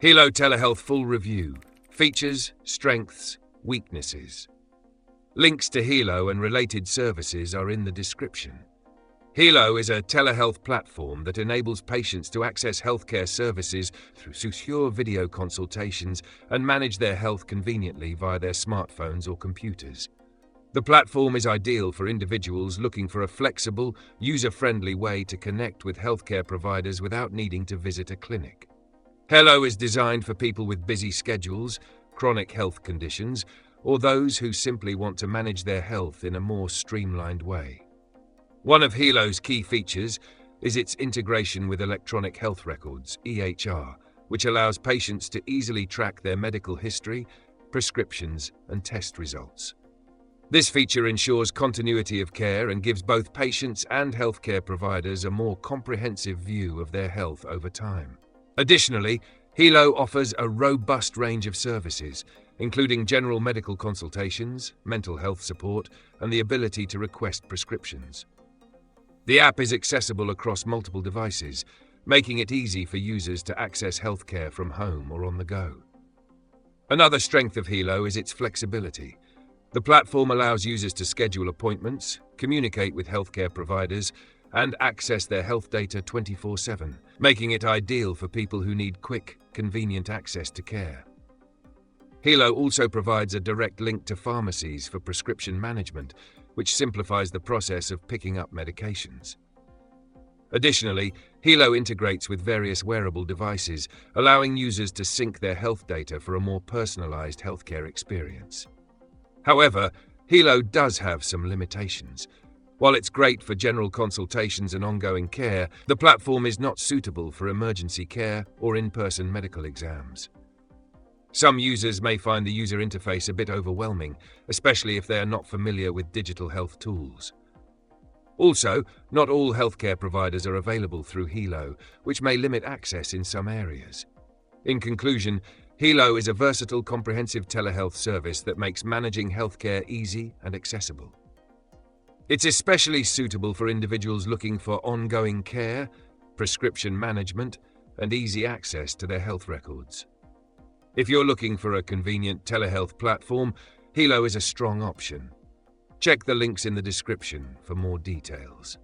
Healow Telehealth Full Review. Features, Strengths, Weaknesses. Links to Healow and related services are in the description. Healow is a telehealth platform that enables patients to access healthcare services through secure video consultations and manage their health conveniently via their smartphones or computers. The platform is ideal for individuals looking for a flexible, user-friendly way to connect with healthcare providers without needing to visit a clinic. Healow is designed for people with busy schedules, chronic health conditions, or those who simply want to manage their health in a more streamlined way. One of Healow's key features is its integration with electronic health records, EHR, which allows patients to easily track their medical history, prescriptions, and test results. This feature ensures continuity of care and gives both patients and healthcare providers a more comprehensive view of their health over time. Additionally, Healow offers a robust range of services, including general medical consultations, mental health support, and the ability to request prescriptions. The app is accessible across multiple devices, making it easy for users to access healthcare from home or on the go. Another strength of Healow is its flexibility. The platform allows users to schedule appointments, communicate with healthcare providers, and access their health data 24/7, making it ideal for people who need quick, convenient access to care. Healow also provides a direct link to pharmacies for prescription management, which simplifies the process of picking up medications. Additionally, Healow integrates with various wearable devices, allowing users to sync their health data for a more personalized healthcare experience. However, Healow does have some limitations. While it's great for general consultations and ongoing care, the platform is not suitable for emergency care or in-person medical exams. Some users may find the user interface a bit overwhelming, especially if they are not familiar with digital health tools. Also, not all healthcare providers are available through Healow, which may limit access in some areas. In conclusion, Healow is a versatile, comprehensive telehealth service that makes managing healthcare easy and accessible. It's especially suitable for individuals looking for ongoing care, prescription management, and easy access to their health records. If you're looking for a convenient telehealth platform, Healow is a strong option. Check the links in the description for more details.